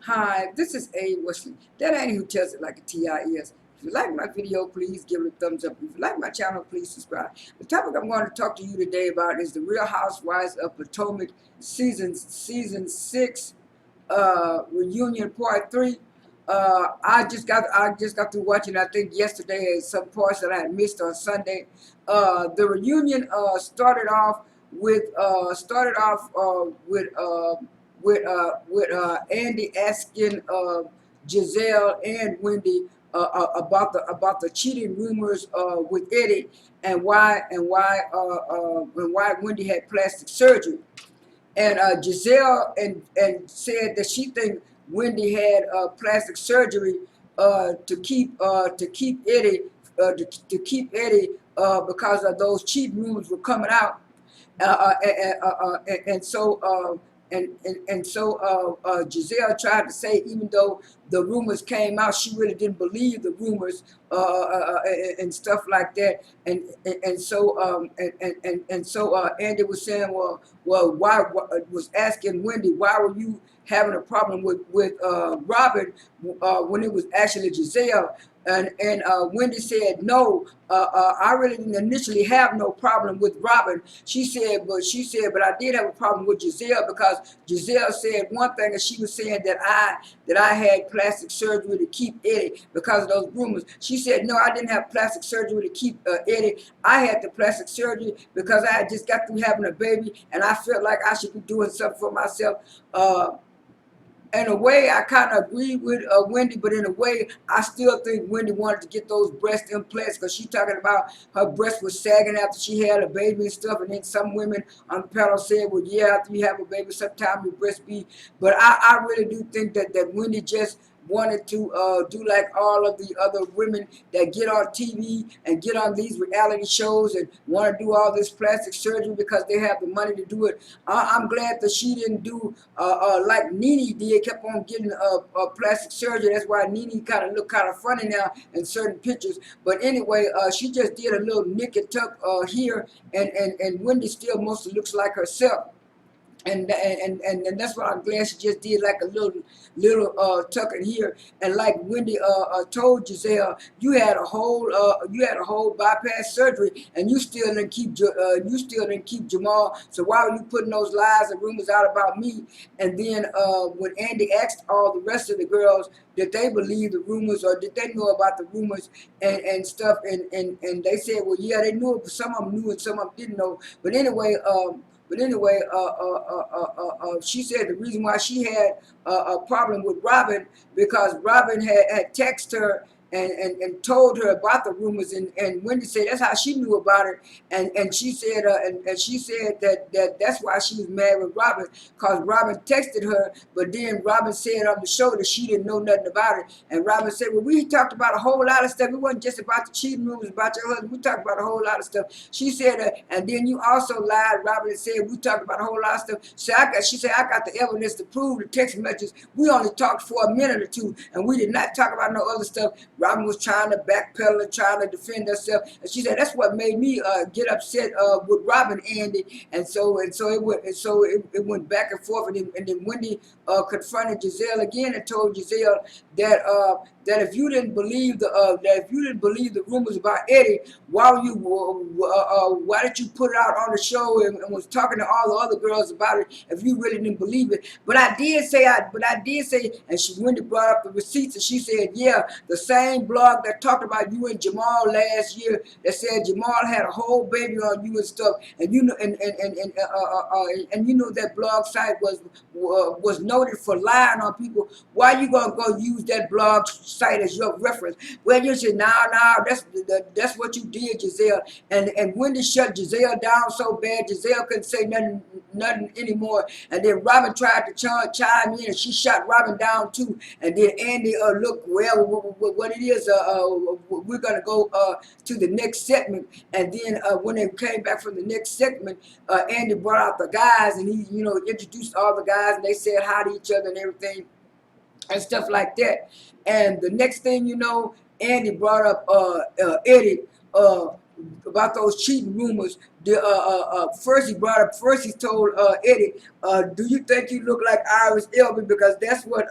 Hi, this is A. Wesley. That ain't who tells it like a TI is. If you like my video, please give it a thumbs up. If you like my channel, please subscribe. The topic I'm going to talk to you today about is the Real Housewives of Potomac season 6 reunion part 3. I just got through watching. I think yesterday some parts that I had missed on Sunday. The reunion started off with Andy asking Gizelle and Wendy about the cheating rumors with Eddie, and why Wendy had plastic surgery. And Gizelle and said that she think Wendy had plastic surgery to keep Eddie because of those cheap rumors were coming out. And so Gizelle tried to say, even though the rumors came out, she really didn't believe the rumors and stuff like that. And so Andy was saying, why was asking Wendy, why were you having a problem with Robin when it was actually Gizelle? And Wendy said, no, I really didn't initially have no problem with Robin. She said, but I did have a problem with Gizelle, because Gizelle said one thing, and she was saying that I had plastic surgery to keep Eddie because of those rumors. She said, no, I didn't have plastic surgery to keep Eddie. I had the plastic surgery because I had just got through having a baby, and I felt like I should be doing something for myself. In a way, I kind of agree with Wendy, but in a way, I still think Wendy wanted to get those breast implants, because she talking about her breast was sagging after she had a baby and stuff. And then some women on the panel said, well, yeah, after you have a baby, sometimes your breast be. But I really do think that Wendy just wanted to do like all of the other women that get on TV and get on these reality shows and want to do all this plastic surgery because they have the money to do it. I'm glad that she didn't do like Nene did, kept on getting plastic surgery. That's why Nene kind of look kind of funny now in certain pictures. But anyway, she just did a little nick and tuck here, and Wendy still mostly looks like herself. And that's why I'm glad she just did like a little tuck in here. And like Wendy told Gizelle, you had a whole bypass surgery, and you still didn't keep Jamal. So why were you putting those lies and rumors out about me? And then when Andy asked all the rest of the girls, did they believe the rumors, or did they know about the rumors and stuff, and they said, well, yeah, they knew it, but some of them knew and some of them didn't know. But anyway, she said the reason why she had a problem with Robin, because Robin had texted her and told her about the rumors, and Wendy said that's how she knew about it, and she said that's why she was mad with Robin, because Robin texted her, but then Robin said on the show that she didn't know nothing about it, and Robin said, well, we talked about a whole lot of stuff. It wasn't just about the cheating rumors about your husband. We talked about a whole lot of stuff. She said, and then you also lied, Robin, and said we talked about a whole lot of stuff. She said, I got the evidence to prove the text messages. We only talked for a minute or two, and we did not talk about no other stuff. Robin was trying to backpedal and trying to defend herself, and she said that's what made me get upset with Robin, Andy, and so it went back and forth, and then Wendy confronted Gizelle again and told Gizelle that if you didn't believe the rumors about Eddie, why did you put it out on the show and was talking to all the other girls about it if you really didn't believe it? But I did say, and Wendy brought up the receipts, and she said, yeah, the same blog that talked about you and Jamal last year, that said Jamal had a whole baby on you and stuff, and you know, and you know that blog site was noted for lying on people. Why you gonna go use that blog site as your reference? Well, you said, nah, that's what you did, Gizelle. And Wendy shut Gizelle down so bad, Gizelle couldn't say nothing anymore. And then Robin tried to chime in, and she shot Robin down too. And then Andy, look, well, what it is, we're gonna go to the next segment. And then when they came back from the next segment, Andy brought out the guys, and he, introduced all the guys, and they said hi to each other and everything and stuff like that. And the next thing you know, Andy brought up Eddie about those cheating rumors. First he told Eddie, do you think you look like Iris Elby? Because that's what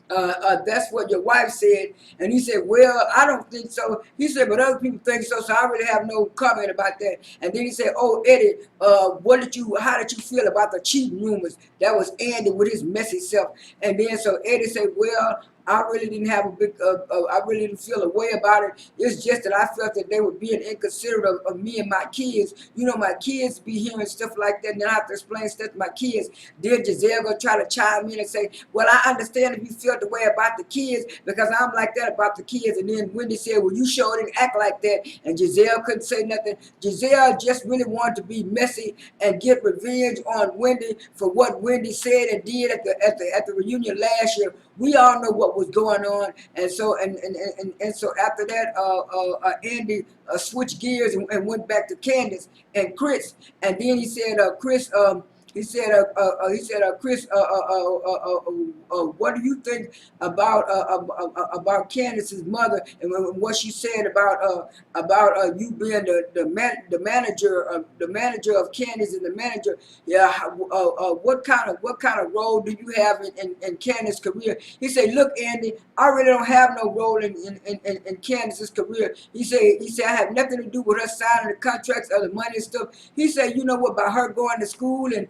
that's what your wife said. And he said, well, I don't think so. He said, but other people think so, so I really have no comment about that. And then he said, oh, Eddie, how did you feel about the cheating rumors? That was Andy with his messy self. And then so Eddie said, well, I really didn't have a big, I really didn't feel a way about it. It's just that I felt that they were being inconsiderate of me and my kids. You know, my kids be hearing stuff like that, and then I have to explain stuff to my kids. Then Gizelle go try to chime in and say, well, I understand if you feel the way about the kids because I'm like that about the kids. And then Wendy said, well, you sure didn't act like that. And Gizelle couldn't say nothing. Gizelle just really wanted to be messy and get revenge on Wendy for what Wendy said and did at the reunion last year. We all know what was going on, and so so after that, Andy switched gears and went back to Candiance and Chris, and then he said, Chris, Chris, what do you think about Candiace's mother and what she said about you being the manager of Candiace and the manager? Yeah, what kind of role do you have in Candiace's career? He said, look, Andy, I really don't have no role in Candiace's career. He said I have nothing to do with her signing the contracts or the money and stuff. He said, you know what, about her going to school and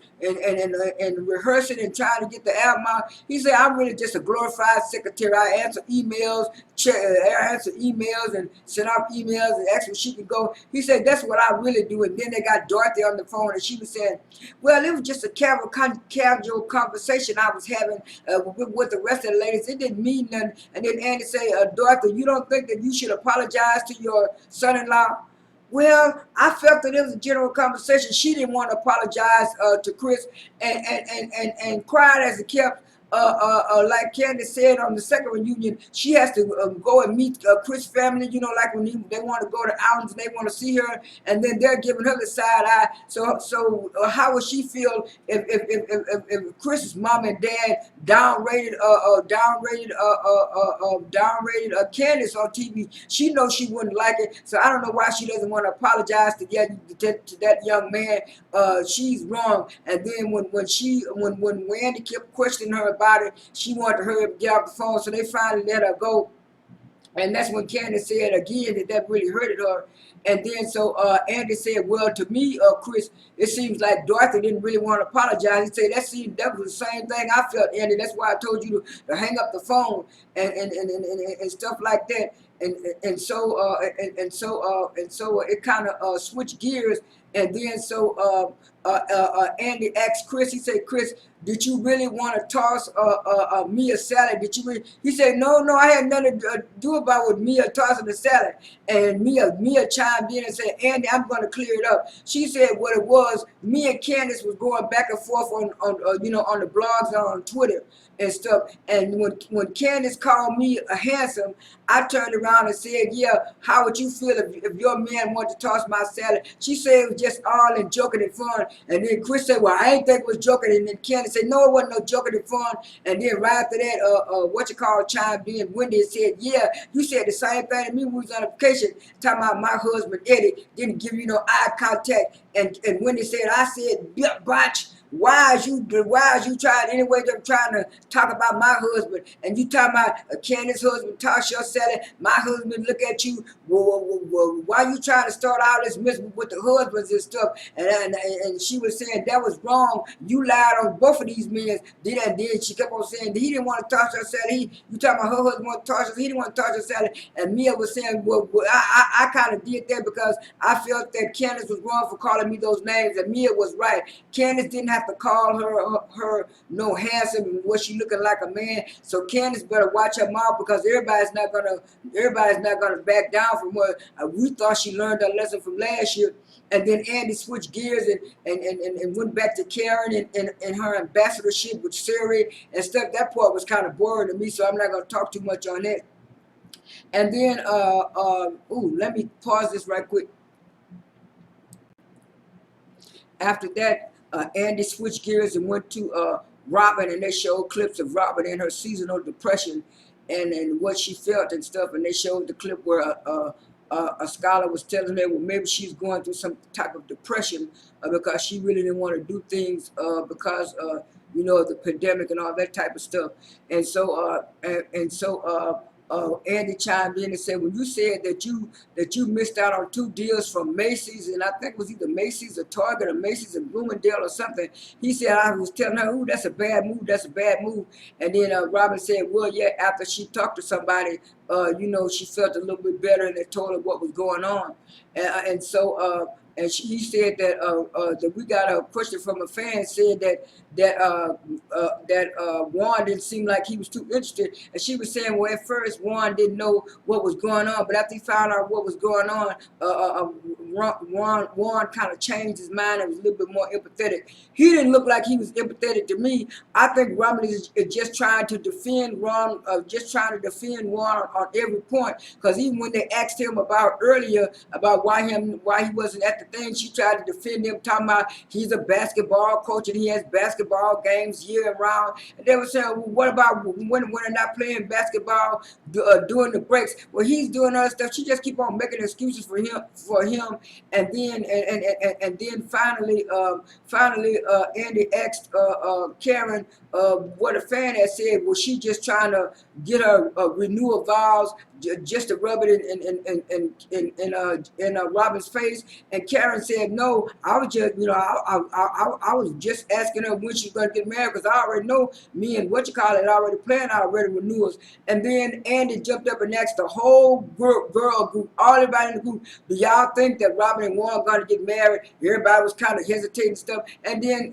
rehearsing and trying to get the album out. He said, I'm really just a glorified secretary. I answer emails, and send out emails and ask where she could go. He said, that's what I really do. And then they got Dorothy on the phone and she was saying, well, it was just a casual conversation I was having with the rest of the ladies. It didn't mean nothing. And then Andy said, Dorothy, you don't think that you should apologize to your son-in-law? Well, I felt that it was a general conversation. She didn't want to apologize to Chris and cried as it kept. Like Candice said on the second reunion, she has to go and meet Chris' family. You know, like when they want to go to outings and they want to see her, and then they're giving her the side eye. So how would she feel if Chris's mom and dad downgraded Candice on TV? She knows she wouldn't like it. So I don't know why she doesn't want to apologize to that young man. She's wrong. And then when Randy kept questioning her about it, she wanted to hurry up and get off the phone. So they finally let her go. And that's when Candice said again that really hurted her. And then so Andy said, well, to me, Chris, it seems like Dorothy didn't really want to apologize. He said, that was the same thing I felt, Andy. That's why I told you to hang up the phone and stuff like that. So it kind of switched gears. And then so Andy asked Chris, he said, Chris, did you really want to toss Mia salad? Did you really? He said, no, I had nothing to do about with Mia tossing the salad. And Mia chimed in and said, Andy, I'm going to clear it up. She said what it was, me and Candice was going back and forth on the blogs and on Twitter and stuff. And when Candice called me a handsome, I turned around and said, yeah, how would you feel if your man wanted to toss my salad? She said it was just all in joking and fun. And then Chris said, well, I ain't think it was joking. And then Candice said, no, it wasn't no joking and fun. And then right after that, chimed in, Wendy, and said, yeah, you said the same thing to me when we was on vacation, talking about my husband, Eddie, didn't give you no eye contact. And Wendy said, I said, botch. Why is you trying anyway? They're trying to talk about my husband, and you talking about Candice's husband, toss your salad. My husband look at you. Why you trying to start all this misery with the husbands and stuff? And she was saying that was wrong. You lied on both of these men. Then she kept on saying he didn't want to toss her salad. You talking about her husband want to toss her? He didn't want to toss her salad. And Mia was saying, well I kind of did that because I felt that Candice was wrong for calling me those names, and Mia was right. Candice didn't have to call her no handsome and what she looking like a man. So Candice better watch her mouth because everybody's not gonna back down from what we thought she learned her lesson from last year. And then Andy switched gears and went back to Karen and her ambassadorship with Siri and stuff. That part was kind of boring to me, so I'm not gonna talk too much on that. And then let me pause this right quick. After that, Andy switched gears and went to Robin, and they showed clips of Robin and her seasonal depression and what she felt and stuff. And they showed the clip where a scholar was telling her, well, maybe she's going through some type of depression because she really didn't want to do things because the pandemic and all that type of stuff. Andy chimed in and said, when you said that you missed out on 2 deals from Macy's, and I think it was either Macy's or Target or Macy's and Bloomingdale or something, he said, I was telling her, ooh, that's a bad move, that's a bad move. And then Robin said, well, yeah, after she talked to somebody, she felt a little bit better, and they told her what was going on. He said that we got a question from a fan, said that Juan didn't seem like he was too interested, and she was saying, well, at first Juan didn't know what was going on, but after he found out what was going on, Juan kind of changed his mind and was a little bit more empathetic. He didn't look like he was empathetic to me. I think Robin is just trying to defend Juan, on every point, because even when they asked him about earlier about why he wasn't at the thing, she tried to defend him, talking about he's a basketball coach and he has basketball games year round. And they were saying, well, what about when they're not playing basketball during the breaks? Well, he's doing other stuff. She just keep on making excuses for him. And then finally, Andy asked Karen what a fan had said. Was she just trying to get her renewal vows just to rub it in Robin's face? And Karen said, no, I was just, I was just asking her when she's going to get married, because I already know me and already planned already renewals. And then Andy jumped up and asked the whole girl group, all everybody in the group, do y'all think that Robin and Juan going to get married? Everybody was kind of hesitating and stuff. And then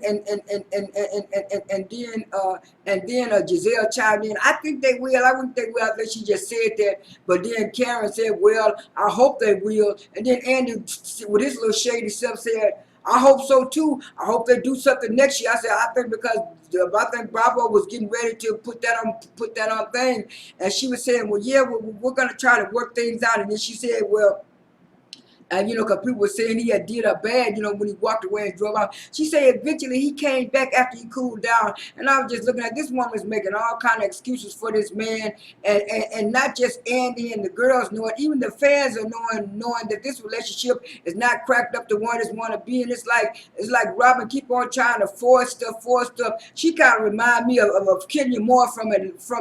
Gizelle chimed in, I think they will. I wouldn't think they will. I think she just said that. But then Karen said, well, I hope they will. And then Andy, with his little shady self, said, I hope so too. I hope they do something next year. I said, I think Bravo was getting ready to put that on thing. And she was saying, well, yeah, we're going to try to work things out. And then she said, well, and because people were saying he had did her bad, when he walked away and drove out. She said eventually he came back after he cooled down. And I was just looking at this woman's making all kind of excuses for this man, and not just Andy and the girls know it, even the fans are knowing that this relationship is not cracked up to one it's want to be. And it's like Robin keep on trying to force stuff. She kind of remind me of Kenya Moore from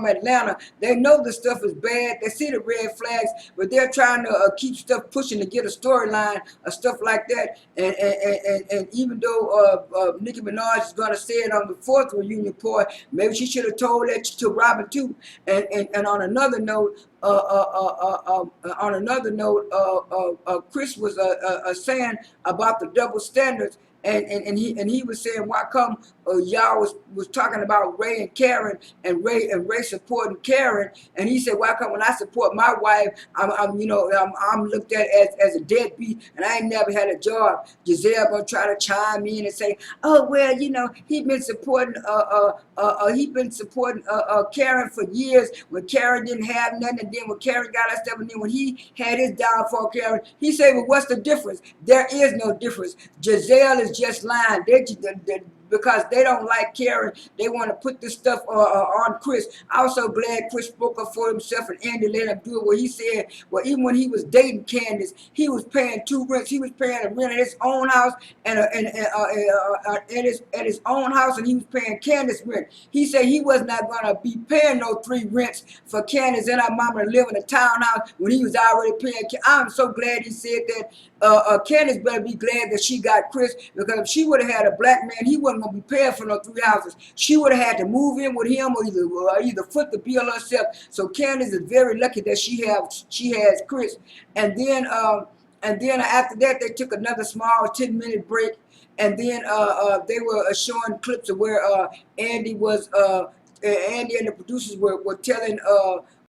Atlanta. They know the stuff is bad. They see the red flags, but they're trying to keep stuff pushing to get a storyline or stuff like that. And even though Nicki Minaj is gonna say it on the 4th reunion point, maybe she should have told that to Robin too. And on another note, Chris was saying about the double standards. And he was saying, why come y'all was talking about Ray and Karen, and Ray supporting Karen, and he said, why come when I support my wife, I'm looked at as a deadbeat, and I ain't never had a job. Gizelle gonna try to chime in and say, oh well, he been supporting Karen for years when Karen didn't have nothing, and then when Karen got her stuff, and then when he had his downfall, Karen, he said, well, what's the difference? There is no difference. Gizelle is just lying. Because they don't like Karen, they want to put this stuff on Chris. I was so glad Chris spoke up for himself and Andy let him do it. Where he said, well, even when he was dating Candiance, he was paying 2 rents. He was paying a rent at his own house and at his own house, and he was paying Candiance rent. He said he was not gonna be paying no 3 rents for Candiance and her mama to live in a townhouse when he was already paying. I'm so glad he said that. Candiance better be glad that she got Chris, because if she would have had a black man, he wasn't gonna be paying for no 3 houses. She would have had to move in with him or either foot the bill herself. So Candiance is very lucky that she has Chris. And then after that, they took another small 10-minute break, and then they were showing clips of where Andy and the producers were telling